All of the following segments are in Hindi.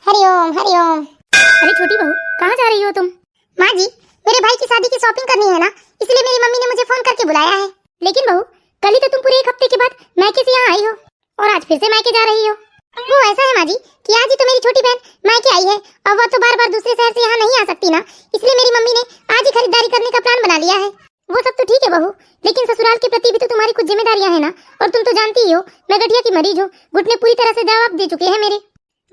हरिओम हरिओम। अरे छोटी बहू, कहाँ जा रही हो तुम? माँ जी, मेरे भाई की शादी की शॉपिंग करनी है ना, इसलिए मेरी मम्मी ने मुझे फोन करके बुलाया है। लेकिन बहू, कल ही तो तुम पूरे एक हफ्ते के बाद मायके से यहाँ आई हो और आज फिर से मायके जा रही हो। वो ऐसा है माँ जी कि आज ही तो मेरी छोटी बहन मायके आई है और वो तो बार बार दूसरे शहर से यहाँ नहीं आ सकती ना, इसलिए मेरी मम्मी ने आज ही खरीदारी करने का प्लान बना लिया है। वो सब तो ठीक है बहू, लेकिन ससुराल के प्रति भी तो तुम्हारी कुछ जिम्मेदारियां हैं ना। और तुम तो जानती ही हो मैं गठिया की मरीज हूँ, घुटने पूरी तरह से जवाब दे चुके हैं मेरे।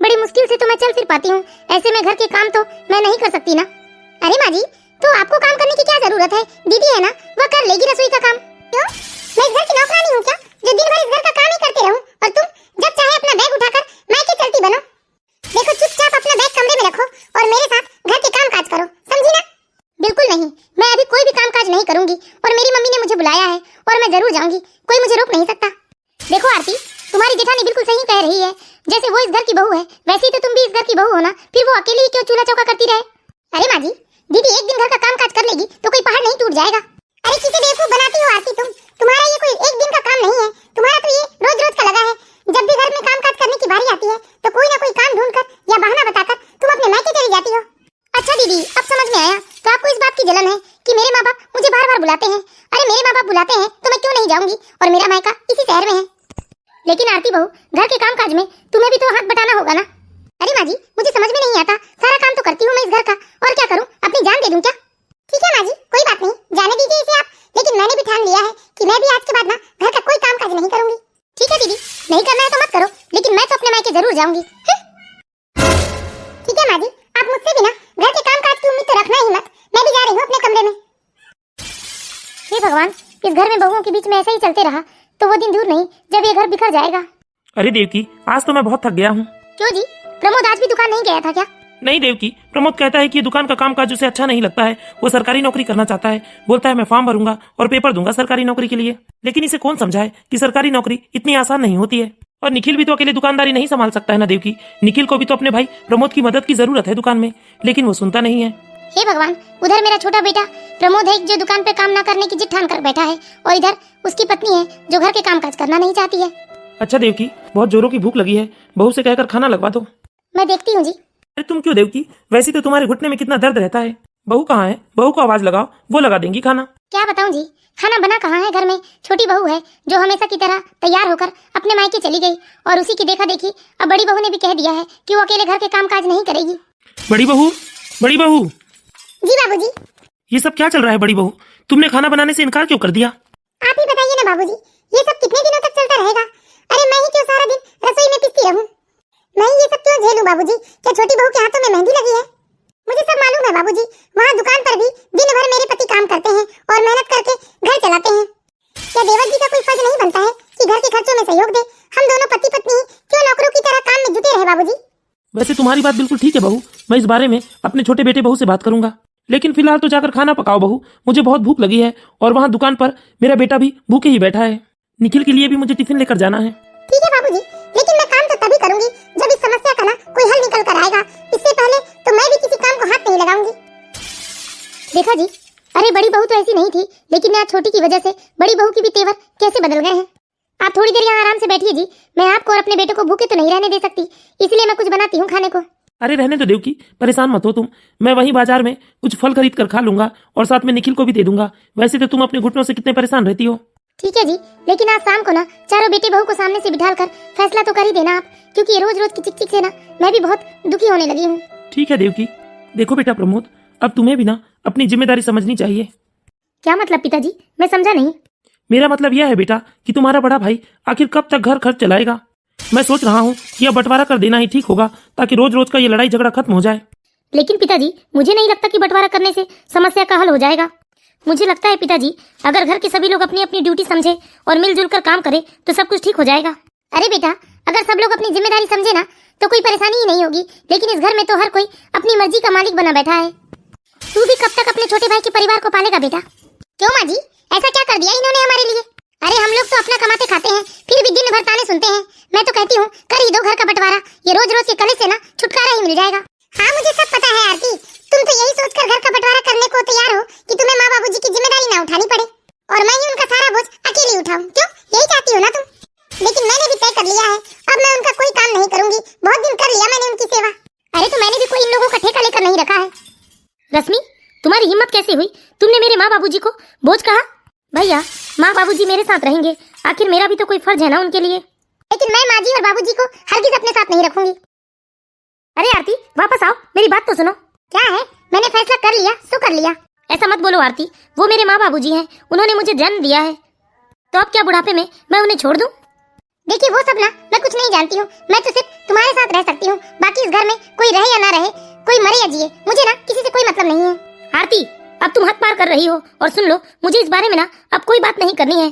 बड़ी मुश्किल से तो मैं चल फिर पाती हूँ, ऐसे में घर के काम तो मैं नहीं कर सकती ना। अरे माँ जी, तो आपको काम करने की क्या जरूरत है, दीदी है ना, वो कर लेगी रसोई का काम। क्यों, मैं इस घर की नौकरानी हूँ क्या जो दिन भर इस घर का काम ही करते रहूँ और तुम जब चाहे अपना बैग उठाकर मायके चलती बनो? देखो, चुपचाप अपना बैग कमरे में रखो और मेरे साथ घर के काम काज करो, समझी ना? बिल्कुल नहीं, मैं अभी कोई भी काम काज नहीं करूंगी और मेरी मम्मी ने मुझे बुलाया है और मैं जरूर जाऊंगी, कोई मुझे रोक नहीं सकता। देखो आरती, तुम्हारी जेठानी बिल्कुल सही कह रही है, जैसे वो इस घर की बहू है वैसे ही तो तुम भी इस घर की बहू हो ना, फिर वो अकेली ही क्यों चूल्हा चौका करती रहे? अरे माँ जी, दीदी एक दिन घर का काम काज कर लेगी तो कोई पहाड़ नहीं टूट जाएगा। अरे किसे बेवकूफ बनाती हो आरती तुम, तुम्हारा ये कोई एक दिन का काम नहीं है, तुम्हारा तो ये रोज रोज का लगा है। जब भी घर में काम काज करने की बारी आती है तो कोई ना कोई काम ढूंढकर या बहाना बताकर तुम अपने मायके चली जाती हो। अच्छा दीदी, अब समझ में आया, तो आपको इस बात की जलन है कि मेरे माँ बाप मुझे बार बार बुलाते हैं। अरे मेरे माँ बाप बुलाते हैं तो मैं क्यों नहीं जाऊंगी, और मेरा मायका इसी शहर में है। लेकिन आरती बहू, घर के काम काज में तुम्हें भी तो हाथ बटाना होगा ना। अरे माँ जी, मुझे समझ में नहीं आता, सारा काम तो करती हूँ मैं इस घर का, और क्या करूँ, अपनी जान दे दूँ क्या? ठीक है माँ जी, कोई बात नहीं, जाने दीजिए इसे आप, लेकिन मैंने भी ठान लिया है कि मैं भी आज के बाद ना घर का कोई काम काज नहीं करूंगी। ठीक है दीदी, नहीं करना है तो मत करो, लेकिन मैं तो अपने मायके जरूर जाऊंगी। ठीक है माँ जी, आप मुझसे भी ना घर के काम काज की उम्मीद तो रखना ही मत, मैं भी जा रही हूँ अपने कमरे में। हे भगवान, इस घर में बहुओं के बीच में ऐसा ही चलते रहा तो वो दिन दूर नहीं जब ये घर बिखर जाएगा। अरे देवकी, आज तो मैं बहुत थक गया हूँ। क्यों जी, प्रमोद आज भी दुकान नहीं गया था क्या? नहीं देवकी, प्रमोद कहता है कि ये दुकान का कामकाज उसे अच्छा नहीं लगता है, वो सरकारी नौकरी करना चाहता है। बोलता है मैं फॉर्म भरूंगा और पेपर दूंगा सरकारी नौकरी के लिए। लेकिन इसे कौन समझाए कि सरकारी नौकरी इतनी आसान नहीं होती है। और निखिल भी तो अकेले दुकानदारी नहीं संभाल सकता है ना देवकी, निखिल को भी तो अपने भाई प्रमोद की मदद की जरूरत है दुकान में, लेकिन वो सुनता नहीं है। हे भगवान, उधर मेरा छोटा बेटा प्रमोद है जो दुकान पे काम ना करने की जिद ठान कर बैठा है, और इधर उसकी पत्नी है जो घर के कामकाज करना नहीं चाहती है। अच्छा देवकी, बहुत जोरों की भूख लगी है, बहू से कहकर खाना लगवा दो। मैं देखती हूँ जी। अरे तुम क्यों देवकी, वैसे तो तुम्हारे घुटने में कितना दर्द रहता है। बहू कहाँ है, बहू को आवाज लगाओ, वो लगा देंगी खाना। क्या बताऊं जी, खाना बना कहाँ है घर में। छोटी बहू है जो हमेशा की तरह तैयार होकर अपने मायके चली गई, और उसी की देखा देखी अब बड़ी बहू ने भी कह दिया है कि वो अकेले घर के कामकाज नहीं करेगी। बड़ी बहू, बड़ी बहू। जी बाबूजी। ये सब क्या चल रहा है बड़ी बहू, तुमने खाना बनाने से इनकार क्यों कर दिया? आप ही बताइए ना बाबूजी, ये सब कितने दिनों तक चलता रहेगा? अरे मैं ही क्यों सारा दिन रसोई में पिसती रहूं? मैं ही ये सब क्यों झेलूं बाबूजी? क्या छोटी बहू के हाथों में मेहंदी लगी है? मुझे सब मालूम है बाबूजी, वहाँ दुकान पर भी दिन भर मेरे पति काम करते हैं और मेहनत करके घर चलाते हैं। क्या देवर जी का कोई फर्ज नहीं बनता है कि घर के खर्चों में सहयोग दे? हम दोनों पति पत्नी क्यों नौकरों की तरह काम में जुटे रहे बाबूजी? वैसे तुम्हारी बात बिल्कुल ठीक है बहू, मैं इस बारे में अपने छोटे बेटे बहू से बात करूंगा, लेकिन फिलहाल तो जाकर खाना पकाओ बहू, मुझे बहुत भूख लगी है और वहाँ दुकान पर मेरा बेटा भी भूखे ही बैठा है। निखिल के लिए भी मुझे टिफिन लेकर जाना है। ठीक है बाबूजी, लेकिन मैं काम तो तभी करूंगी जब इस समस्या का ना कोई हल निकल कर आएगा, इससे पहले तो मैं भी किसी काम को हाथ नहीं लगाऊंगी। देखा जी, अरे बड़ी बहू तो ऐसी नहीं थी, लेकिन आज छोटी की वजह से बड़ी बहू की भी तेवर कैसे बदल गए हैं। आप थोड़ी देर यहाँ आराम से बैठिए जी, मैं आपको और अपने बेटे को भूखे तो नहीं रहने दे सकती, इसलिए मैं कुछ बनाती हूँ खाने को। अरे रहने दो देवकी, परेशान मत हो तुम, मैं वहीं बाजार में कुछ फल खरीद कर खा लूंगा और साथ में निखिल को भी दे दूंगा। वैसे तो तुम अपने घुटनों से कितने परेशान रहती हो। ठीक है जी, लेकिन आज शाम को ना चारों बेटे बहू को सामने से बिठाल कर फैसला तो कर ही देना आप, क्योंकि रोज रोज की चिक चिक से ना मैं भी बहुत दुखी होने लगी हूँ। ठीक है देवकी। देखो बेटा प्रमोद, अब तुम्हें भी ना अपनी जिम्मेदारी समझनी चाहिए। क्या मतलब पिताजी, मैं समझा नहीं। मेरा मतलब यह है बेटा कि तुम्हारा बड़ा भाई आखिर कब तक घर खर्च चलाएगा। मैं सोच रहा हूँ कि अब बंटवारा कर देना ही ठीक होगा, ताकि रोज रोज का ये लड़ाई झगड़ा खत्म हो जाए। लेकिन पिताजी, मुझे नहीं लगता कि बंटवारा करने से समस्या का हल हो जाएगा। मुझे लगता है पिताजी, अगर घर के सभी लोग अपनी अपनी ड्यूटी समझे और मिलजुल कर काम करे तो सब कुछ ठीक हो जाएगा। अरे बेटा, अगर सब लोग अपनी जिम्मेदारी समझे ना तो कोई परेशानी ही नहीं होगी, लेकिन इस घर में तो हर कोई अपनी मर्जी का मालिक बना बैठा है। तू भी कब तक अपने छोटे भाई के परिवार को पालेगा बेटा? क्यों माँ जी, ऐसा क्या कर दिया इन्होंने हमारे लिए? अरे हम लोग तो अपना कमाते खाते हैं, फिर भी दिन भर ताने सुनते हैं। मैं तो कहती हूँ कर ही दो घर का बंटवारा, ये रोज रोज के कलेश से ना छुटकारा ही मिल जाएगा। हाँ मुझे सब पता है आरती, तुम तो यही सोचकर घर का बंटवारा करने को तैयार हो कि तुम्हें माँ बाबूजी की जिम्मेदारी ना उठानी पड़े और मैं ही उनका सारा बोझ अकेली उठाऊं। क्यों, यही चाहती हो ना तुम? लेकिन मैंने भी तय कर लिया है, अब मैं उनका कोई काम नहीं करूंगी। बहुत दिन कर लिया मैंने उनकी सेवा। करती हुई तुमने मेरे माँ बाबूजी को बोझ कहा? भैया, माँ बाबूजी मेरे साथ रहेंगे, आखिर मेरा भी तो कोई फर्ज है ना उनके लिए। लेकिन मैं माँ जी और बाबूजी को हरगिज अपने साथ नहीं रखूंगी। अरे आरती, वापस आओ, मेरी बात तो सुनो। क्या है? मैंने फैसला कर लिया सो कर लिया। ऐसा मत बोलो आरती, वो मेरे माँ बाबूजी हैं, उन्होंने मुझे जन्म दिया है, तो अब क्या बुढ़ापे में मैं उन्हें छोड़ दूं? देखिए वो सब ना मैं कुछ नहीं जानती हूँ, मैं तो सिर्फ तुम्हारे साथ रह सकती हूँ। बाकी इस घर में कोई रहे या ना रहे, कोई मरे या जिए, मुझे ना किसी से कोई मतलब नहीं है। आरती, अब तुम हद पार कर रही हो, और सुन लो, मुझे इस बारे में ना अब कोई बात नहीं करनी है।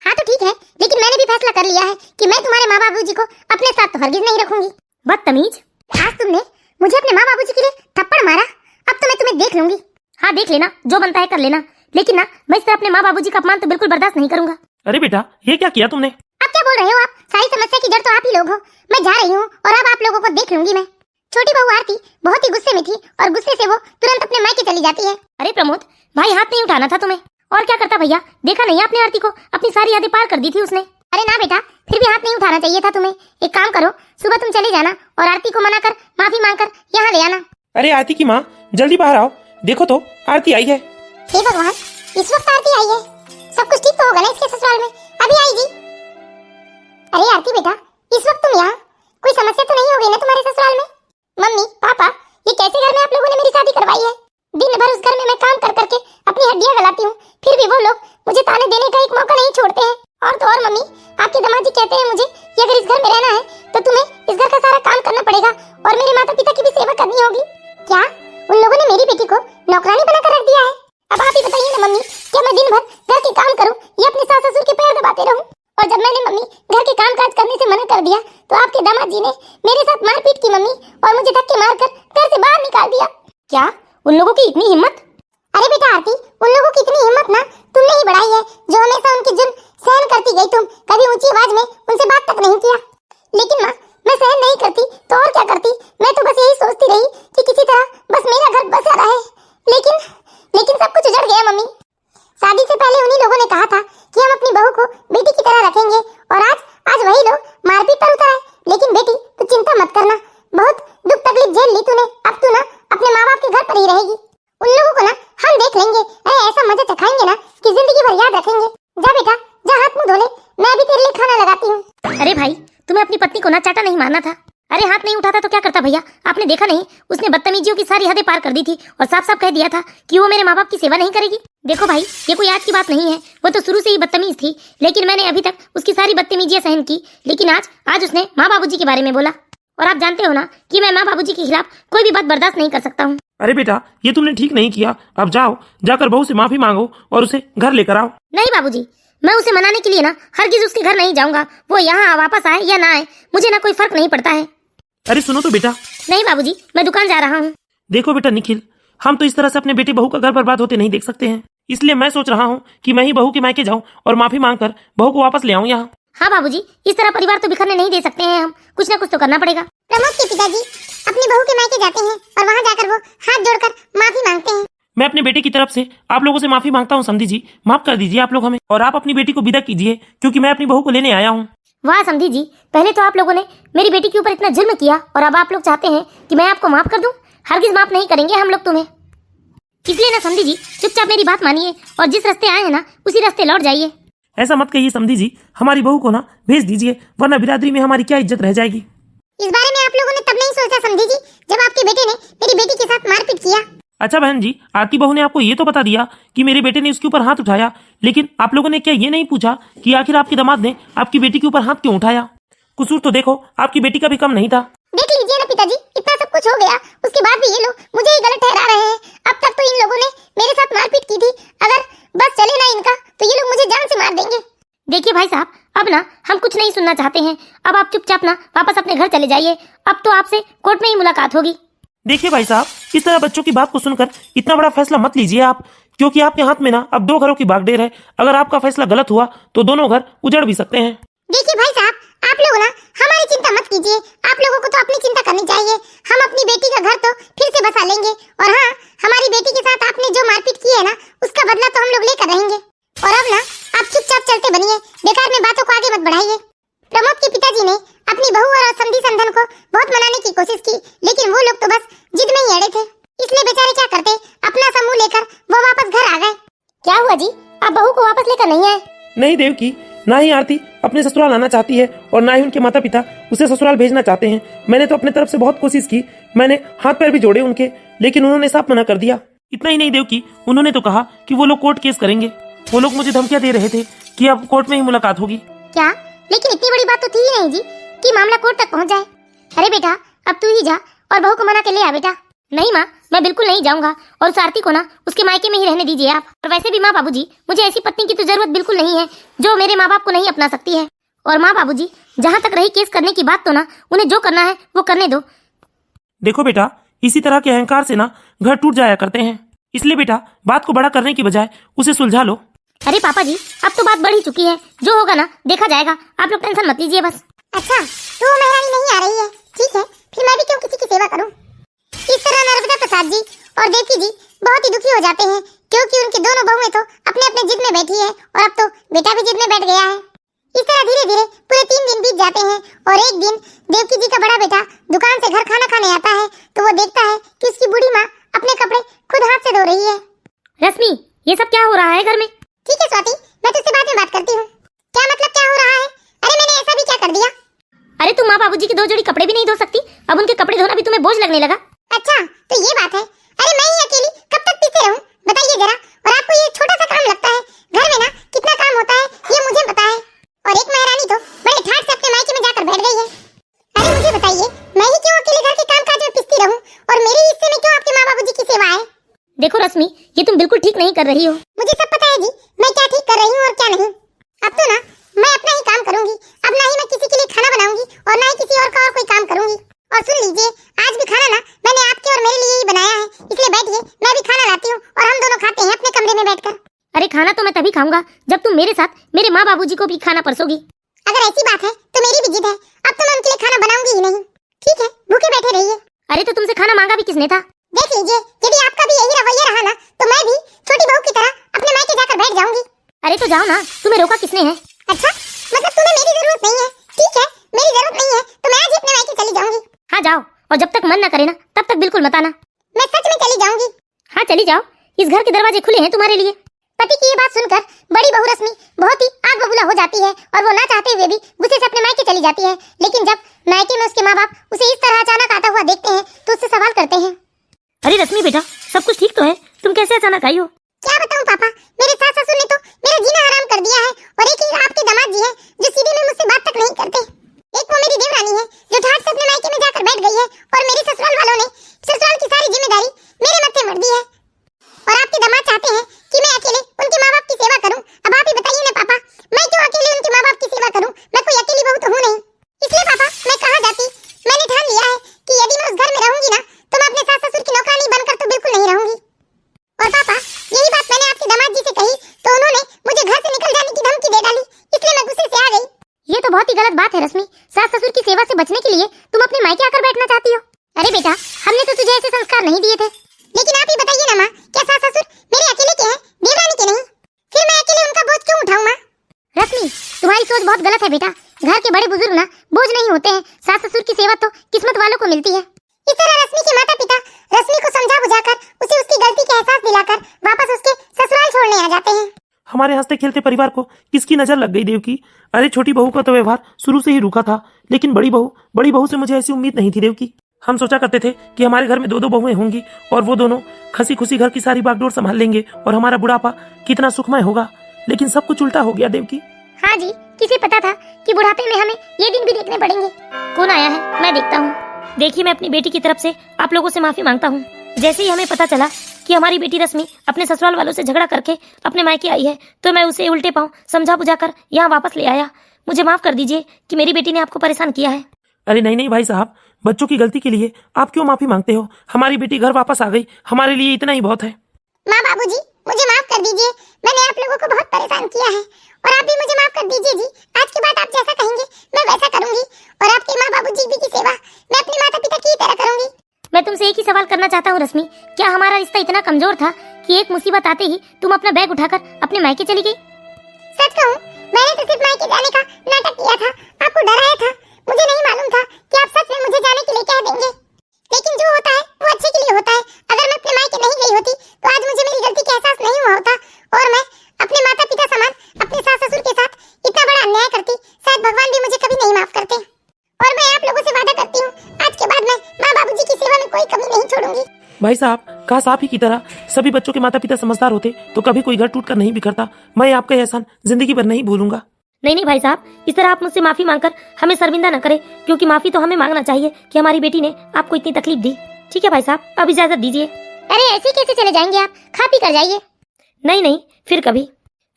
हाँ तो ठीक है, लेकिन मैंने भी फैसला कर लिया है कि मैं तुम्हारे माँ बाबूजी को अपने साथ तो हरगिज नहीं रखूंगी। बदतमीज। आज तुमने मुझे अपने माँ बाबूजी के लिए थप्पड़ मारा, अब तो मैं तुम्हें देख लूंगी। हाँ देख लेना, जो बनता है कर लेना, लेकिन ना मैं इस तरह अपने माँ बाबूजी का अपमान तो बिल्कुल बर्दाश्त नहीं करूंगा। अरे बेटा, ये क्या किया तुमने? अब क्या बोल रहे हो आप? सारी समस्या की जड़ तो आप ही लोग हो। मैं जा रही हूँ और अब आप लोगों को देख लूंगी मैं। छोटी बहू आरती बहुत ही गुस्से में थी और गुस्से से वो तुरंत अपने मायके चली जाती है। अरे प्रमोद भाई, हाथ नहीं उठाना था तुम्हें, और क्या करता भैया? देखा नहीं आपने आरती को? अपनी सारी यादें पार कर दी थी उसने। अरे ना बेटा, फिर भी हाथ नहीं उठाना चाहिए था तुम्हें। एक काम करो, सुबह तुम चले जाना और आरती को मनाकर माफी मांगकर यहाँ ले आना। अरे आरती की माँ, जल्दी बाहर आओ, देखो तो आरती आई है। हे भगवान, इस वक्त आरती आई है। सब कुछ ठीक तो होगा ना इसके ससुराल में? अभी आई जी। अरे आरती बेटा, इस वक्त तुम यहाँ, कोई समस्या तो नहीं हो गई ना तुम्हारे ससुराल में? मम्मी पापा, ये कैसे घर में आप लोगों ने मेरी शादी करवाई है? दिन भर उस घर में मैं काम कर करके अपनी हड्डियां गलाती हूँ, फिर भी वो लोग मुझे ताने देने का एक मौका नहीं छोड़ते हैं। और तो और मम्मी, आपके दामाद जी कहते हैं मुझे कि अगर इस घर में रहना है तो तुम्हें इस घर का सारा काम करना पड़ेगा और मेरे माता पिता की भी सेवा करनी होगी। क्या उन लोगों ने मेरी बेटी को नौकरानी बनाकर रख दिया है? अब आप ही बताइए ना मम्मी, क्या मैं दिन भर घर के काम करूं या अपने सास ससुर के पैर दबाते रहूं? और जब मैंने मम्मी घर के काम काज करने से मना कर दिया तो आपके दामाद जी ने मेरे साथ मारपीट की मम्मी, और मुझे धक्के मारकर घर से बाहर निकाल दिया। क्या उन लोगों की इतनी हिम्मत? अरे बेटा आरती, उन लोगों की इतनी हिम्मत ना तुमने ही बढ़ाई है, जो हमेशा उनके जुर्म सहन करती गई। तुम कभी ऊंची आवाज में उनसे बात तक नहीं किया। लेकिन माँ, मैं सहन नहीं करती तो और क्या करती? मैं तो बस यही सोचती रही कि किसी तरह बस मेरा घर बसा रहे। लेकिन सब कुछ उजड़ गया मम्मी। शादी से पहले उन्हीं लोगों ने कहा था कि हम अपनी बहू को बेटी की तरह रखेंगे, और आज वही लोग मारपीट पर उतर आए। लेकिन बेटी तू चिंता मत करना, बहुत दुख तकलीफ झेल ली तूने, अब तू ना अपने माँ बाप के घर पर ही रहेगी। उन लोगों को ना हम देख लेंगे, अरे ऐसा मजा चखाएंगे ना कि जिंदगी भर याद रखेंगे। जा बेटा, जा हाथ मुंह धो ले, मैं अभी तेरे लिए खाना लगाती हूँ। अरे भाई, तुम्हें अपनी पत्नी को ना चाटा नहीं मारना था। अरे हाथ नहीं उठाता तो क्या करता भैया? आपने देखा नहीं, उसने बदतमीजियों की सारी हदें पार कर दी थी और साफ साफ कह दिया था कि वो मेरे माँ बाप की सेवा नहीं करेगी। देखो भाई, ये कोई आज की बात नहीं है, वो तो शुरू से ही बदतमीज थी, लेकिन मैंने अभी तक उसकी सारी बदतमीजियां सहन की। लेकिन आज उसने माँ बाबूजी के बारे में बोला, और आप जानते हो ना कि मैं माँ बाबूजी के खिलाफ कोई भी बात बर्दाश्त नहीं कर सकता हूँ। अरे बेटा, ये तुमने ठीक नहीं किया। अब जाओ, जाकर बहू से माफी मांगो और उसे घर लेकर आओ। नहीं बाबूजी, मैं उसे मनाने के लिए ना हरगिज उसके घर नहीं जाऊंगा। वो यहाँ वापस आए या ना आए, मुझे ना कोई फर्क नहीं पड़ता है। अरे सुनो तो बेटा। नहीं बाबूजी, मैं दुकान जा रहा हूँ। देखो बेटा निखिल, हम तो इस तरह से अपने बेटे बहू का घर बर्बाद होते नहीं देख सकते हैं, इसलिए मैं सोच रहा हूँ कि मैं ही बहू के मायके जाऊँ और माफी मांगकर बहू को वापस ले आऊँ यहाँ। हाँ बाबूजी, इस तरह परिवार तो बिखरने नहीं दे सकते हैं हम, कुछ ना कुछ तो करना पड़ेगा। प्रमोद के पिताजी अपनी बहू के मायके जाते हैं और वहाँ जाकर वो हाथ जोड़कर माफी मांगते हैं। मैं अपने बेटे की तरफ से आप लोगों से माफी मांगता हूँ समधी जी, माफ कर दीजिए आप लोग हमें, और आप अपनी बेटी को विदा कीजिए, क्योंकि मैं अपनी बहू को लेने आया हूँ। वाह समधी जी, पहले तो आप लोगों ने मेरी बेटी के ऊपर इतना जुल्म किया और अब आप लोग चाहते हैं कि मैं आपको माफ कर दूं? हरगिज माफ नहीं करेंगे हम लोग तुम्हें। इसलिए ना समधी जी, चुपचाप मेरी बात मानिए और जिस रास्ते आए हैं ना उसी रास्ते लौट जाइए। ऐसा मत कहिए समधी जी, हमारी बहू को ना भेज दीजिए, वरना बिरादरी में हमारी क्या इज्जत रह जाएगी। इस बारे में आप लोगों ने तब नहीं सोचा समझी जी, जब आपके बेटे ने मेरी बेटी के साथ मारपीट किया। अच्छा बहन जी, आरती बहू ने आपको ये तो बता दिया कि मेरे बेटे ने उसके ऊपर हाथ उठाया, लेकिन आप लोगों ने क्या ये नहीं पूछा कि आखिर आपके दामाद ने आपकी बेटी के ऊपर हाथ क्यों उठाया? कसूर तो देखो आपकी बेटी का भी कम नहीं था। देख लीजिए ना पिताजी, इतना सब कुछ हो गया, उसके बाद भी ये लोग मुझे ही गलत ठहरा रहे हैं। अब तक तो इन लोगों ने मेरे साथ मारपीट की थी, अगर बस चले ना इनका तो ये लोग मुझे जान से मार देंगे। देखिए भाई साहब, अब ना हम कुछ नहीं सुनना चाहते हैं, अब आप चुपचाप ना वापस अपने घर चले जाइए। अब तो आपसे कोर्ट में ही मुलाकात होगी। देखिए भाई साहब, इस तरह बच्चों की बात को सुनकर इतना बड़ा फैसला मत लीजिए आप, क्योंकि आपके हाथ में ना अब 2 घरों की बागडोर है। अगर आपका फैसला गलत हुआ तो दोनों घर उजड़ भी सकते हैं। देखिए भाई साहब, आप लोग ना हमारी चिंता मत कीजिए, आप लोगों को तो अपनी चिंता करनी चाहिए। हम अपनी बेटी का घर तो फिर से बसा लेंगे, और हाँ, हमारी बेटी के साथ आपने जो मारपीट की है ना, उसका बदला तो हम लोग लेकर रहेंगे। और अब ना आप चुपचाप चलते बनिए, बेकार में बातों को आगे मत बढ़ाइए। प्रमोद के पिताजी ने अपनी बहू और समधी समधन को बहुत मनाने की कोशिश की, लेकिन वो लोग तो बस जिद में ही अड़े थे। इसलिए बेचारे क्या करते, अपना समूह लेकर वो हुआ जी, आप बहू को वापस लेकर नहीं आए? नहीं देवकी, ना ही आरती अपने ससुराल आना चाहती है और ना ही उनके माता पिता उसे ससुराल भेजना चाहते हैं। मैंने तो अपने तरफ से बहुत कोशिश की, मैंने हाथ पैर भी जोड़े उनके, लेकिन उन्होंने साफ मना कर दिया। इतना ही नहीं देवकी, उन्होंने तो कहा कि वो लोग कोर्ट केस करेंगे। वो लोग मुझे धमकियां दे रहे थे कि अब कोर्ट में ही मुलाकात होगी। क्या? लेकिन इतनी बड़ी बात तो थी ही नहीं जी कि मामला कोर्ट तक पहुंच जाए। अरे बेटा, अब तू ही जा और बहू को मना के ले आ बेटा। नहीं माँ, मैं बिल्कुल नहीं जाऊंगा और उस आरती को ना उसके मायके में ही रहने दीजिए आप। और वैसे भी माँ बाबूजी, मुझे ऐसी पत्नी की तो जरूरत बिल्कुल नहीं है जो मेरे माँ बाप को नहीं अपना सकती है। और माँ बाबूजी, जहाँ तक रही केस करने की बात, तो ना उन्हें जो करना है वो करने दो। देखो बेटा, इसी तरह के अहंकार से ना घर टूट जाया करते हैं, इसलिए बेटा बात को बड़ा करने की बजाय उसे सुलझा लो। अरे पापा जी, अब तो बात बढ़ ही चुकी है, जो होगा ना देखा जाएगा, आप लोग टेंशन मत लीजिए बस। अच्छा, तो वो महारानी नहीं आ रही है, ठीक है, फिर मैं भी क्यों किसी की सेवा करूं? इस तरह नर्मदा प्रसाद जी और देवकी जी बहुत ही दुखी हो जाते हैं, क्योंकि उनके दोनों बहुएं तो अपने अपने जिद में बैठी है और अब तो बेटा भी जिद में बैठ गया है। इस तरह धीरे धीरे पूरे 3 दिन बीत जाते हैं और एक दिन देवकी जी का बड़ा बेटा दुकान से घर खाना खाने आता है तो वो देखता है कि उसकी बूढ़ी माँ अपने कपड़े खुद हाथ से धो रही है। रश्मि, ये सब क्या हो रहा है घर में? ठीक है स्वाति, मैं तुझसे बाद में बात करती हूँ। क्या मतलब क्या हो रहा है? अरे मैंने ऐसा भी क्या कर दिया? अरे तुम माँ बाबूजी के 2 जोड़ी कपड़े भी नहीं धो सकती, अब उनके कपड़े धोना भी तुम्हें बोझ लगने लगा? अच्छा, तो ये बात है। अरे मैं ही अकेली कब तक पीछे रहूं, बताइए जरा। और आपको ये छोटा सा काम लगता है? घर में ना कितना काम होता है ये मुझे पता है। और एक महारानी तो बड़े ठाठ से अपने मायके में जाकर बैठ गई है। अरे मुझे बताइए, मैं ही क्यों अकेले घर के कामकाज में पिसती रहूं और मेरे हिस्से में क्यों आपके माँ बाबूजी की सेवा है? देखो रश्मि, ये तुम बिल्कुल ठीक नहीं कर रही हो। मुझे सब पता है जी, मैं क्या ठीक कर रही हूँ और क्या नहीं। अब तो ना मैं अपना ही काम करूंगी, अब ना ही मैं किसी के लिए खाना बनाऊंगी और ना ही किसी और का और कोई काम करूंगी। और सुन लीजिए, आज भी खाना ना मैंने आपके और मेरे लिए ही बनाया है, इसलिए बैठिए, मैं भी खाना लाती हूँ और हम दोनों खाते हैं अपने कमरे में बैठकर। अरे खाना तो मैं तभी खाऊंगा जब तुम मेरे साथ मेरे माँ बाबूजी को भी खाना परसोगी। अगर ऐसी बात है तो मेरी भी जिद है, अब तो मैं उनके लिए खाना बनाऊंगी ही नहीं। ठीक है, भूखे बैठे रहिए। अरे तो तुमसे खाना मांगा भी किसने था? देख लीजिए, यदि आपका भी यही रवैया रहा ना तो मैं भी छोटी बहू की तरह अपने मायके जाकर बैठ जाऊंगी। अरे तो जाओ ना, तुम्हें रोका किसने है? अच्छा, मतलब तुम्हें मेरी जरूरत नहीं है? ठीक है, मेरी जरूरत नहीं है तो मैं आज ही अपने मायके चली जाऊंगी। हाँ जाओ, और जब तक मन न करे ना तब तक बिल्कुल मत आना। मैं सच में चली जाऊंगी। हाँ चली जाओ, इस घर के दरवाजे खुले हैं तुम्हारे लिए। पति की ये बात सुनकर बड़ी बहू रश्मि बहुत ही आग बबूला हो जाती है और वो ना चाहते हुए भी गुस्से से अपने मायके चली जाती है। लेकिन जब मायके में उसके माँ बाप उसे इस तरह अचानक आता हुआ देखते हैं तो उससे सवाल करते हैं। अरे रश्मि बेटा, सब कुछ ठीक तो है? तुम कैसे अचानक आई हो? क्या बताऊं पापा, मेरे सास ससुर ने तो मेरा जीना हराम कर दिया है और एक ही आपके दामाद जी हैं जो सीधे में मुझसे बात तक नहीं करते। एक वो मेरी देवरानी है जो ठाठ से अपने मायके में जाकर बैठ गई है और मेरे ससुराल वालों ने ससुराल की सारी जिम्मेदारी मेरे मत्थे मर दी है। और आपके दामाद चाहते हैं कि मैं अकेले उनके माँ बाप की सेवा करूं। अब आप ही बताइए ना पापा, मैं क्यों अकेले उनके माँ बाप की सेवा करूं? मैं कोई अकेली बहू तो हूं नहीं। इसलिए पापा मैं कहाँ जाती, मैंने ठान लिया है कि यदि मैं उस घर में रहूंगी ना तो मैं अपने सास ससुर की नौकरानी बनकर तो बिल्कुल नहीं रहूंगी। और पापा, यही बात मैंने आपके दामाद जी से कही तो उन्होंने मुझे घर से निकल जाने की धमकी दे डाली, इसलिए मैं गुस्से से आ गई। ये तो बहुत ही गलत बात है रश्मि, सास ससुर की सेवा से बचने के लिए तुम अपने मायके आकर बैठना चाहती हो। अरे बेटा, हमने तो तुझे ऐसे संस्कार नहीं दिए थे। लेकिन आप ही बताइए ना माँ, क्या सास ससुर मेरे अकेले के हैं, देवरानी के नहीं? फिर मैं अकेले उनका बोझ क्यों उठाऊं माँ? रश्मि, तुम्हारी सोच बहुत गलत है बेटा। घर के बड़े बुजुर्ग ना बोझ नहीं होते हैं, सास ससुर की सेवा तो किस्मत वालों को मिलती है। इस तरह रश्मि के माता पिता रश्मि को समझा बुझाकर उसे उसकी गलती का एहसास दिलाकर वापस उसके ससुराल छोड़ने आ जाते हैं। हमारे हंसते खेलते परिवार को किसकी नजर लग गई देवकी? अरे छोटी बहू का तो व्यवहार शुरू से ही रूखा था, लेकिन बड़ी बहू से मुझे ऐसी उम्मीद नहीं थी देवकी। हम सोचा करते थे कि हमारे घर में 2-2 बहुएं होंगी और वो दोनों हंसी खुशी घर की सारी बागडोर संभाल लेंगे और हमारा बुढ़ापा कितना सुखमय होगा, लेकिन सब कुछ उल्टा हो गया देवकी। हाँ जी, किसे पता था कि बुढ़ापे में हमें ये दिन भी देखने पड़ेंगे। कौन आया है, मैं देखता हूँ। देखिए, मैं अपनी बेटी की तरफ से आप लोगों से माफी मांगता हूँ। जैसे ही हमें पता चला कि हमारी बेटी रश्मि अपने ससुराल वालों से झगड़ा करके अपने मायके आई है तो मैं उसे उल्टे पांव समझा बुझाकर यहाँ वापस ले आया। मुझे माफ कर दीजिए कि मेरी बेटी ने आपको परेशान किया है। अरे नहीं भाई साहब, बच्चों की गलती के लिए आप क्यों माफी मांगते हो? हमारी बेटी घर वापस आ गई, हमारे लिए इतना ही बहुत है। माँ बाबूजी, मुझे माफ कर दीजिए, मैंने आप लोगों को बहुत परेशान किया है और आप भी मुझे माफ कर दीजिए जी। आज के बाद आप जैसा कहेंगे मैं वैसा करूंगी और आपके माँ बाबूजी की सेवा मैं अपने माता पिता की तरह करूंगी। मैं तुमसे एक ही सवाल करना चाहता हूँ रश्मि, क्या हमारा रिश्ता इतना कमजोर था कि एक मुसीबत आते ही तुम अपना बैग उठाकर अपने मायके चली गई? सच कहूँ, मैंने तो सिर्फ मायके जाने का नाटक किया था, आपको डराया था। मुझे नहीं मालूम था कि आप सच में मुझे जाने के लिए कह देंगे, लेकिन जो होता है वो अच्छे के लिए होता है। अगर मैं अपने मायके नहीं गई होती तो आज मुझे मेरी गलती का एहसास नहीं हुआ होता और मैं कोई कमी नहीं छोड़ूंगी। भाई साहब, काश आप ही की तरह सभी बच्चों के माता पिता समझदार होते तो कभी कोई घर टूट कर नहीं बिखरता। मैं आपका एहसान जिंदगी भर नहीं भूलूंगा। नहीं नहीं भाई साहब, इस तरह आप मुझसे माफी मांगकर हमें शर्मिंदा न करें, क्योंकि माफी तो हमें मांगना चाहिए कि हमारी बेटी ने आपको इतनी तकलीफ दी। ठीक है भाई साहब, अब इजाजत दीजिए। अरे ऐसे कैसे चले जाएंगे आप? खा पी कर जाइए। नहीं नहीं, फिर कभी।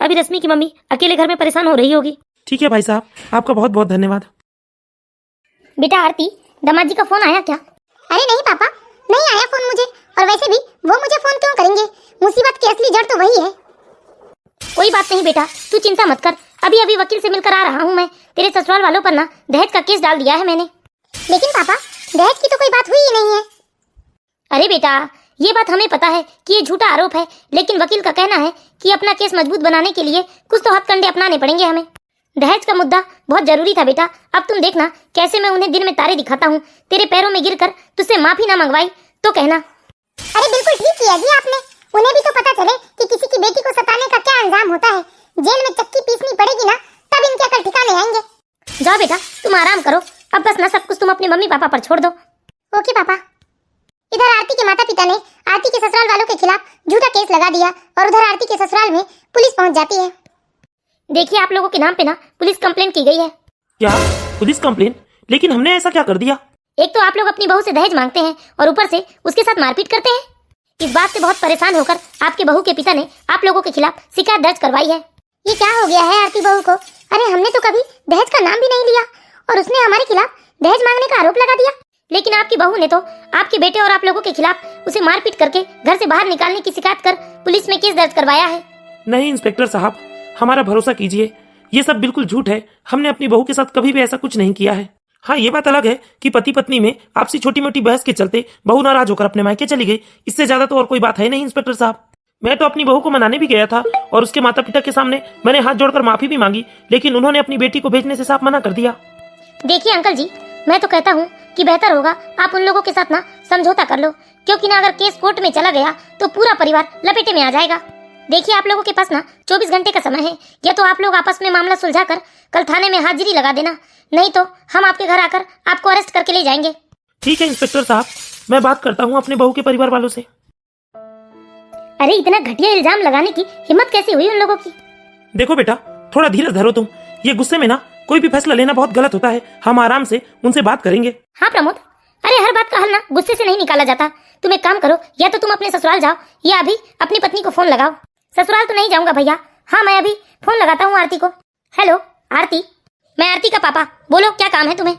अभी रश्मि की मम्मी अकेले घर में परेशान हो रही होगी। ठीक है भाई साहब, आपका बहुत बहुत धन्यवाद। बेटा आरती, दामाद जी का फोन आया क्या? अरे नहीं पापा, नहीं आया फोन मुझे। और वैसे भी वो मुझे फोन क्यों करेंगे? मुसीबत की असली जड़ तो वही है। कोई बात नहीं बेटा, तू चिंता मत कर। अभी अभी वकील से मिलकर आ रहा हूँ मैं। तेरे ससुराल वालों पर ना दहेज का केस डाल दिया है मैंने। लेकिन पापा, दहेज की तो कोई बात हुई ही नहीं है। अरे बेटा, ये बात हमें पता है कि ये झूठा आरोप है, लेकिन वकील का कहना है कि अपना केस मजबूत बनाने के लिए कुछ तो हथकंडे अपनाने पड़ेंगे हमें। दहेज का मुद्दा बहुत जरूरी था बेटा। अब तुम देखना कैसे मैं उन्हें दिन में तारे दिखाता हूँ। तेरे पैरों में गिरकर तुझसे माफी ना मंगवाई तो कहना। अरे बिल्कुल ठीक किया जी आपने। उन्हें भी तो पता चले कि किसी की बेटी को सताने का क्या अंजाम होता है। जेल में चक्की पीसनी पड़ेगी ना, तब इनके अकल ठिकाने आएंगे। जाओ बेटा, तुम आराम करो। अब बस ना सब कुछ तुम अपने मम्मी पापा पर छोड़ दो। ओके पापा। इधर आरती के माता पिता ने आरती के ससुराल वालों के खिलाफ झूठा केस लगा दिया और उधर आरती के ससुराल में पुलिस पहुंच जाती है। देखिए, आप लोगों के नाम पे ना पुलिस कंप्लेंट की गई है। क्या पुलिस कंप्लेन? लेकिन हमने ऐसा क्या कर दिया? एक तो आप लोग अपनी बहू से दहेज मांगते हैं और ऊपर से उसके साथ मारपीट करते हैं। इस बात से बहुत परेशान होकर आपके बहू के पिता ने आप लोगों के खिलाफ शिकायत दर्ज करवाई है। ये क्या हो गया है आरती बहू को? अरे हमने तो कभी दहेज का नाम भी नहीं लिया और उसने हमारे खिलाफ दहेज मांगने का आरोप लगा दिया। लेकिन आपकी बहू ने तो आपके बेटे और आप लोगों के खिलाफ उसे मारपीट करके घर से बाहर निकालने की शिकायत कर पुलिस में केस दर्ज करवाया है। नहीं इंस्पेक्टर साहब, हमारा भरोसा कीजिए, ये सब बिल्कुल झूठ है। हमने अपनी बहू के साथ कभी भी ऐसा कुछ नहीं किया है। हाँ, ये बात अलग है कि पति पत्नी में आपसी छोटी मोटी बहस के चलते बहू नाराज होकर अपने मायके चली गई। इससे ज्यादा तो और कोई बात है नहीं इंस्पेक्टर साहब। मैं तो अपनी बहू को मनाने भी गया था और उसके माता पिता के सामने मैंने हाथ जोड़कर माफी भी मांगी, लेकिन उन्होंने अपनी बेटी को भेजने से साफ मना कर दिया। देखिए अंकल जी, मैं तो कहता हूँ कि बेहतर होगा आप उन लोगों के साथ ना समझौता कर लो, क्योंकि ना अगर केस कोर्ट में चला गया तो पूरा परिवार लपेटे में आ जाएगा। देखिए, आप लोगों के पास ना 24 घंटे का समय है। या तो आप लोग आपस में मामला सुलझाकर कल थाने में हाजिरी लगा देना, नहीं तो हम आपके घर आकर आपको अरेस्ट करके ले जाएंगे। ठीक है इंस्पेक्टर साहब, मैं बात करता हूँ अपने बहू के परिवार वालों से। अरे इतना घटिया इल्जाम लगाने की हिम्मत कैसे हुई उन लोगों की? देखो बेटा, थोड़ा धीरज धरो तुम। ये गुस्से में ना कोई भी फैसला लेना बहुत गलत होता है। हम आराम से उनसे बात करेंगे। हाँ प्रमोद, अरे हर बात का हल ना गुस्से से नहीं निकाला जाता। तुम एक काम करो, या तो तुम अपने ससुराल जाओ या अभी अपनी पत्नी को फोन लगाओ। ससुराल तो नहीं जाऊंगा भैया। हाँ, मैं अभी फोन लगाता हूँ आरती को। हेलो आरती, मैं आरती का पापा। बोलो, क्या काम है तुम्हें?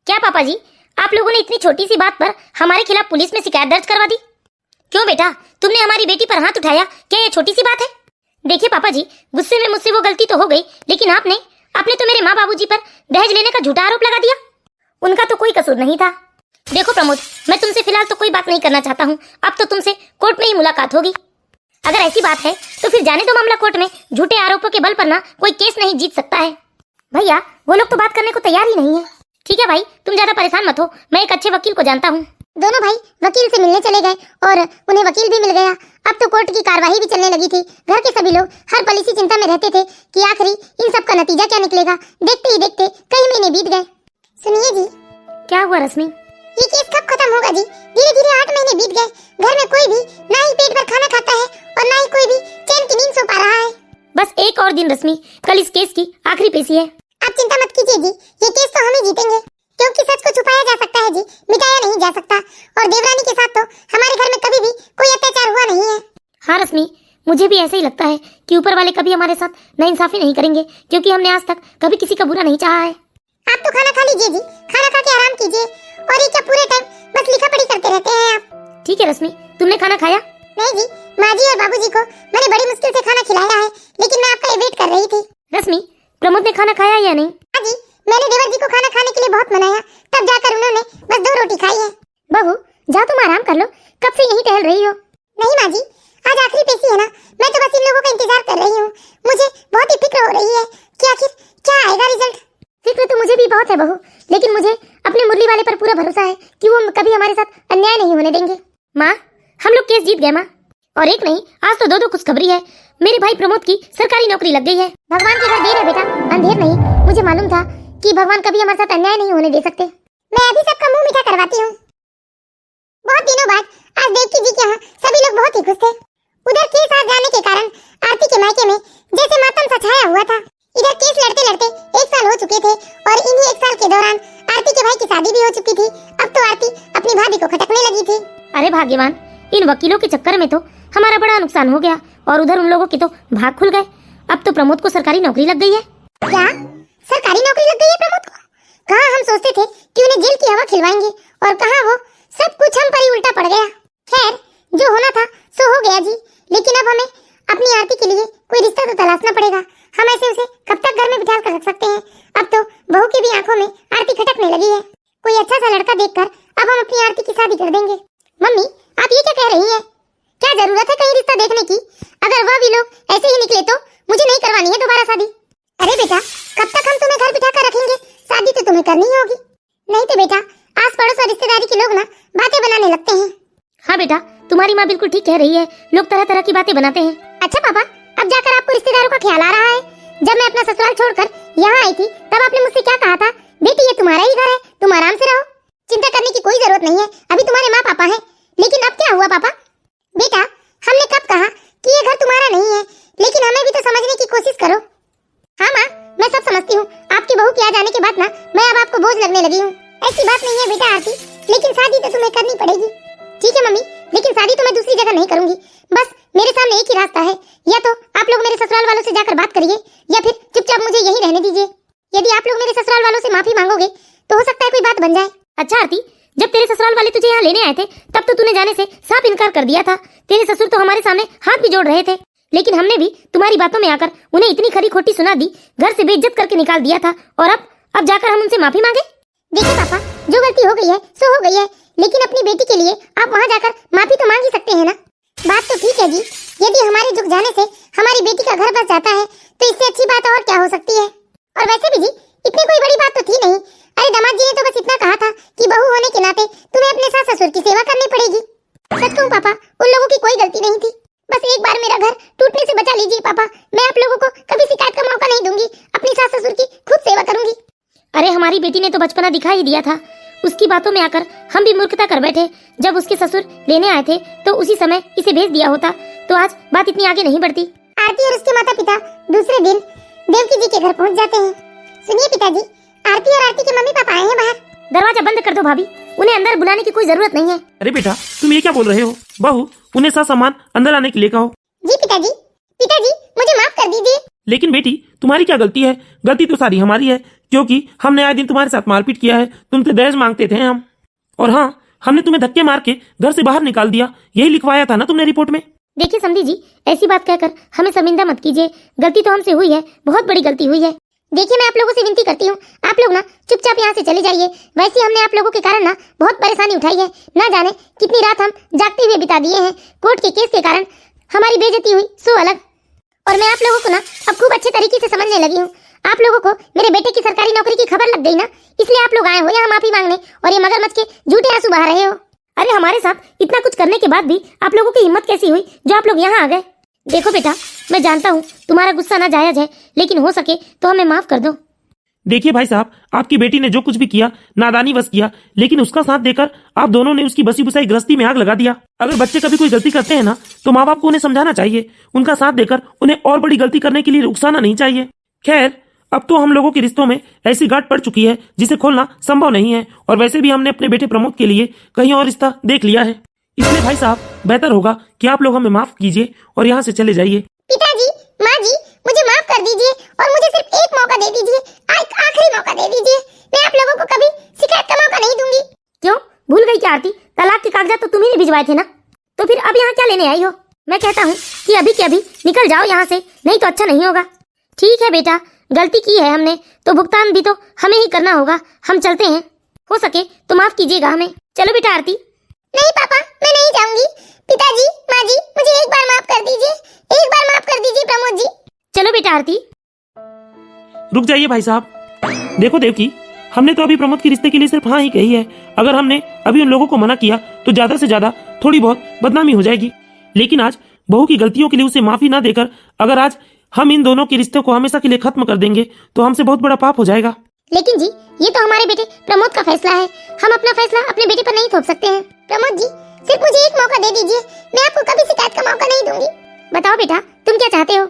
क्या पापा जी, आप लोगों ने इतनी छोटी सी बात पर हमारे खिलाफ पुलिस में शिकायत दर्ज करवा दी? क्यों बेटा, तुमने हमारी बेटी पर हाथ उठाया? क्या ये छोटी सी बात है? देखिए पापा जी, गुस्से में मुझसे वो गलती तो हो गई, लेकिन आपने तो मेरे माँ बाबूजी पर दहेज लेने का झूठा आरोप लगा दिया। उनका तो कोई कसूर नहीं था। देखो प्रमोद, मैं तुमसे फिलहाल तो कोई बात नहीं करना चाहता हूँ। अब तो तुमसे कोर्ट में ही मुलाकात होगी। अगर ऐसी बात है तो फिर जाने दो मामला कोर्ट में। झूठे आरोपों के बल पर ना कोई केस नहीं जीत सकता है। भैया, वो लोग तो बात करने को तैयार ही नहीं है। ठीक है भाई, तुम ज्यादा परेशान मत हो, मैं एक अच्छे वकील को जानता हूँ। दोनों भाई वकील से मिलने चले गए और उन्हें वकील भी मिल गया। अब तो कोर्ट की कार्यवाही भी चलने लगी थी। घर के सभी लोग हर पल इसी चिंता में रहते थे कि आखिरी इन सब का नतीजा क्या निकलेगा। देखते ही देखते कई महीने बीत गए। सुनिए जी। क्या हुआ रश्मि? ये केस कब खत्म होगा जी? धीरे धीरे 8 महीने बीत गए। घर में कोई भी ना ही पेट भर खाना खाता है और ना ही कोई भी चैन की नींद सो पा रहा है। बस एक और दिन रश्मि, कल इस केस की आखिरी पेशी है। आप चिंता मत कीजिए जी, ये केस तो हम ही जीतेंगे, क्योंकि सच को छुपाया जा सकता है जी, मिटाया नहीं जा सकता। और देवरानी के साथ तो हमारे घर में कभी भी कोई अत्याचार हुआ नहीं है। हाँ रश्मि, मुझे भी ऐसा ही लगता है कि ऊपर वाले कभी हमारे साथ नाइंसाफी नहीं करेंगे, क्योंकि हमने आज तक कभी किसी का बुरा नहीं चाहा है। आप तो खाना खा लीजिए जी, खाना खा के आराम कीजिए। और ये क्या पूरे टाइम बस लिखा पढ़ी करते रहते हैं आप? ठीक है रश्मि, तुमने खाना खाया? नहीं जी, माँ जी और बाबूजी को मैंने बड़ी मुश्किल से खाना खिलाया है, लेकिन मैं आपका वेट कर रही थी। रश्मि, प्रमोद ने खाना खाया या नहीं? हाँ जी, मैंने देवर जी को खाना खाने के लिए बहुत मनाया, तब जाकर उन्होंने बस 2 रोटी खाई है। बहू, जाओ तुम आराम कर लो, कब से यहीं टहल रही हो? नहीं माँ जी, आज आखिरी पेशी है ना, मैं तो बस इन लोगों का इंतजार कर रही हूँ। मुझे बहुत ही फिक्र हो रही है कि आखिर क्या आएगा रिजल्ट। फिक्र तो मुझे भी बहुत है बहू, लेकिन मुझे अपने मुरली वाले पर पूरा भरोसा है कि वो कभी हमारे साथ अन्याय नहीं होने देंगे। माँ, हम लोग केस जीत गए माँ। और एक नहीं, आज तो 2 खुशखबरी है। मेरे भाई प्रमोद की सरकारी नौकरी लग गई है। भगवान के घर देर है बेटा, अंधेर नहीं। मुझे मालूम था कि भगवान कभी हमारे साथ अन्याय नहीं होने दे सकते। मैं अभी सबका मुंह मीठा करवाती हूँ। बहुत दिन देवकी जी के यहाँ सभी लोग बहुत ही खुश थे। उधर केस आ जाने के कारण आरती के मायके में जैसे मातम सा छाया हुआ था। इधर केस लड़ते लड़ते 1 साल हो चुके थे और इन्हीं 1 साल के दौरान आरती के भाई की शादी भी हो चुकी थी। अब तो आरती अपनी भाभी को खटकने लगी थी। अरे भाग्यवान, इन वकीलों के चक्कर में तो हमारा बड़ा नुकसान हो गया और उधर उन लोगों के तो भाग खुल गए। अब तो प्रमोद को सरकारी नौकरी लग गई है। क्या सरकारी नौकरी लग गई है प्रमोद को? कहाँ हम सोचते थे कि उन्हें जेल की हवा खिलवाएंगे और कहाँ वो सब कुछ हम पर ही उल्टा पड़ गया। खैर, जो होना था सो हो गया जी। लेकिन अब हमें अपनी आरती के लिए कोई रिश्ता तो तलाशना पड़ेगा। हम ऐसे उसे कब तक घर में बिठा कर रख सकते हैं? अब तो बहू की भी आंखों में आरती खटकने लगी है। कोई अच्छा सा लड़का देखकर अब हम अपनी आरती की शादी कर देंगे। मम्मी, आप ये क्या कह रही हैं? क्या जरूरत है कहीं रिश्ता देखने की? अगर वह भी लोग ऐसे ही निकले तो मुझे नहीं करवानी है दोबारा शादी। अरे बेटा, कब तक हम तुम्हें घर बिठा कर रखेंगे? शादी तो तुम्हें करनी ही होगी। नहीं तो बेटा, आस पड़ोस और रिश्तेदारी के लोग ना बातें बनाने लगते हैं। हाँ बेटा, तुम्हारी माँ बिल्कुल ठीक कह रही है। लोग तरह तरह की बातें बनाते हैं। अच्छा पापा, अब जाकर आपको रिश्तेदारों का ख्याल आ रहा है? जब मैं अपना ससुराल छोड़कर यहाँ आई थी तब आपने मुझसे क्या कहा था? बेटी, ये तुम्हारा ही घर है, तुम आराम से रहो, चिंता करने की कोई जरूरत नहीं है, अभी तुम्हारे माँ पापा हैं। लेकिन अब क्या हुआ पापा? बेटा, हमने कब कहा कि ये घर तुम्हारा नहीं है? लेकिन हमें भी तो समझने की कोशिश करो। हाँ माँ, मैं सब समझती हूँ। आपकी बहू के आ जाने के बाद ना मैं अब आपको बोझ लगने लगी हूँ। ऐसी बात नहीं है बेटा आरती, लेकिन शादी तो तुम्हें करनी पड़ेगी। ठीक है मम्मी, लेकिन शादी तो मैं दूसरी जगह नहीं करूंगी। बस मेरे सामने एक ही रास्ता है, या तो आप लोग मेरे ससुराल वालों से जाकर बात करिए या फिर चुपचाप मुझे यहीं रहने दीजिए। यदि आप लोग मेरे ससुराल वालों से माफी मांगोगे तो हो सकता है कोई बात बन जाए। अच्छा आरती, जब तेरे ससुराल वाले तुझे यहाँ लेने आए थे तब तो तूने जाने से साफ इनकार कर दिया था। तेरे ससुर तो हमारे सामने हाथ भी जोड़ रहे थे, लेकिन हमने भी तुम्हारी बातों में आकर उन्हें इतनी खरी खोटी सुना दी, घर से बेइज्जत करके निकाल दिया था। और अब जाकर हम उनसे माफी मांगे? देखिए पापा, जो गलती हो गई है सो हो गई है, लेकिन अपनी बेटी के लिए आप वहाँ जाकर माफी तो मांग ही सकते हैं ना। बात तो ठीक है जी, यदि हमारे झुक जाने से हमारी बेटी का घर बस जाता है तो इससे अच्छी बात और क्या हो सकती है? और वैसे भी जी, इतनी कोई बड़ी बात तो थी नहीं। अरे दामाद जी ने तो बस इतना कहा था कि बहू होने के नाते तुम्हें अपने सास ससुर की सेवा करनी पड़ेगी। सच कहूं पापा, उन लोगों की कोई गलती नहीं थी। बस एक बार मेरा घर टूटने से बचा लीजिए पापा। मैं आप लोगों को कभी शिकायत का मौका नहीं दूंगी, अपनी सास ससुर की खूब सेवा करूंगी। अरे हमारी बेटी ने तो बचपना दिखा ही दिया था, उसकी बातों में आकर हम भी मूर्खता कर बैठे। जब उसके ससुर लेने आए थे तो उसी समय इसे भेज दिया होता तो आज बात इतनी आगे नहीं बढ़ती। आरती और उसके माता पिता दूसरे दिन देवकी जी के घर पहुंच जाते हैं। सुनिए पिताजी, आरती और आरती के मम्मी पापा आए हैं बाहर। दरवाजा बंद कर दो भाभी, उन्हें अंदर बुलाने की कोई जरूरत नहीं है। अरे बेटा, तुम ये क्या बोल रहे हो? बहू, उन्हें सामान अंदर आने के लिए कहो। जी पिताजी, पिताजी मुझे माफ कर दीजिए। लेकिन बेटी, तुम्हारी क्या गलती है? गलती तो सारी हमारी है, क्योंकि हमने आए दिन तुम्हारे साथ मारपीट किया है। तुमसे दहेज मांगते थे हम, और हाँ, हमने तुम्हें धक्के मार के घर से बाहर निकाल दिया। यही लिखवाया था ना तुमने रिपोर्ट में? देखिए समधी जी, ऐसी बात कहकर हमें शर्मिंदा मत कीजिए। गलती तो हमसे हुई है, बहुत बड़ी गलती हुई है। देखिए, मैं आप लोगों से विनती करती हूँ, आप लोग ना चुपचाप यहाँ से चले जाइए। वैसे हमने आप लोगों के कारण ना बहुत परेशानी उठाई है। ना जाने कितनी रात हम जागते हुए बिता दिए हैं। कोर्ट के केस के कारण हमारी बेइज्जती हुई सो अलग। और मैं आप लोगों को ना अब खूब अच्छे तरीके से समझने लगी हूँ। आप लोगों को मेरे बेटे की सरकारी नौकरी की खबर लग गई ना, इसलिए आप लोग आए हो यहाँ माफी मांगने और ये मगरमच्छ के झूठे आंसू बहा रहे हो। अरे हमारे साथ इतना कुछ करने के बाद भी आप लोगों की हिम्मत कैसी हुई जो आप लोग यहाँ आ गए? देखो बेटा, मैं जानता हूँ तुम्हारा गुस्सा ना जायज है, लेकिन हो सके तो हमें माफ कर दो। देखिए भाई साहब, आपकी बेटी ने जो कुछ भी किया नादानी बस किया, लेकिन उसका साथ देकर आप दोनों ने उसकी बसी बुसाई गृहस्थी में आग लगा दिया। अगर बच्चे कभी कोई गलती करते हैं ना तो माँ बाप को उन्हें समझाना चाहिए, उनका साथ देकर उन्हें और बड़ी गलती करने के लिए उकसाना नहीं चाहिए। खैर, अब तो हम लोगों के रिश्तों में ऐसी गांठ पड़ चुकी है जिसे खोलना संभव नहीं है, और वैसे भी हमने अपने बेटे प्रमोद के लिए कहीं और रिश्ता देख लिया है। इसलिए भाई साहब, बेहतर होगा कि आप लोग हमें माफ कीजिए और यहाँ से चले जाइए। पिताजी, माँ जी, मुझे माफ कर दीजिए और मुझे सिर्फ एक मौका दे दीजिए, एक आखिरी मौका दे दीजिए। मैं आप लोगों को कभी शिकायत का मौका नहीं दूंगी। क्यों भूल गई क्या आरती? तलाक के कागजात तो तुम्ही ने भिजवाए थे ना, तो फिर अब यहाँ क्या लेने आई हो? मैं कहता हूँ कि अभी के अभी निकल जाओ यहाँ से, नहीं तो अच्छा नहीं होगा। ठीक है बेटा, गलती की है हमने तो भुगतान भी तो हमें ही करना होगा। हम चलते हैं, हो सके तो माफ कीजिएगा हमें। चलो बेटा आरती। नहीं पापा, मैं नहीं जाऊंगी। पिताजी, माँ जी, मुझे एक बार माफ कर दीजिए, एक बार माफ कर दीजिए प्रमोद जी। चलो बेटा आरती। रुक जाइए भाई साहब। देखो देवकी, हमने तो अभी प्रमोद के रिश्ते के लिए सिर्फ हाँ ही कही है। अगर हमने अभी उन लोगों को मना किया तो ज्यादा से ज्यादा थोड़ी बहुत बदनामी हो जाएगी, लेकिन आज बहू की गलतियों के लिए उसे माफी ना देकर अगर आज हम इन दोनों के रिश्ते को हमेशा के लिए खत्म कर देंगे तो हमसे बहुत बड़ा पाप हो जाएगा। लेकिन जी, ये तो हमारे बेटे प्रमोद का फैसला है। हम अपना फैसला अपने बेटे पर नहीं थोप सकते हैं। प्रमोद जी, सिर्फ मुझे एक मौका दे दीजिए, मैं आपको कभी शिकायत का मौका नहीं दूंगी। बताओ बेटा, तुम क्या चाहते हो?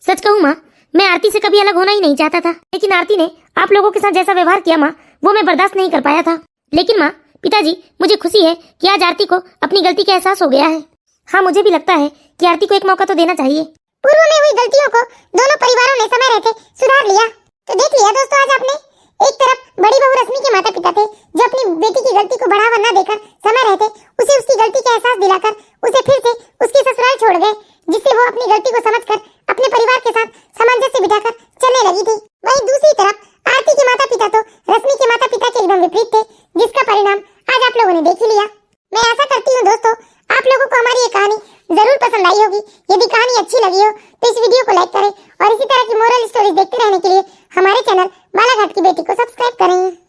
सच कहूँ माँ, मैं आरती से कभी अलग होना ही नहीं चाहता था, लेकिन आरती ने आप लोगों के साथ जैसा व्यवहार किया माँ, वो मैं बर्दाश्त नहीं कर पाया था। लेकिन माँ, पिताजी, मुझे खुशी है कि आज आरती को अपनी गलती का एहसास हो गया है। हाँ, मुझे भी लगता है कि आरती को एक मौका तो देना चाहिए। पूर्व में हुई गलतियों को दोनों परिवारों ने समय रहते सुधार लिया। तो देख लिया दोस्तों, आज आपने एक तरफ बड़ी बहू रश्मि के माता पिता थे जो अपनी बेटी की गलती को बढ़ावा न देकर समय रहते उसे उसकी गलती का एहसास दिलाकर उसे फिर से उसके ससुराल छोड़ गए, जिससे वो अपनी गलती को समझकर अपने परिवार के साथ सामंजस्य बिठाकर चलने लगी थी। वहीं दूसरी तरफ आरती के माता पिता तो रश्मि के माता पिता के एकदम विपरीत थे, जिसका परिणाम आज आप लोगों ने देख ही लिया। मैं आशा करती हूँ दोस्तों, आप लोगों को हमारी ये कहानी जरूर पसंद आई होगी। यदि कहानी अच्छी लगी हो तो इस वीडियो को लाइक करें और इसी तरह की मोरल स्टोरीज देखते रहने के लिए हमारे चैनल बालाघाट की बेटी को सब्सक्राइब करें।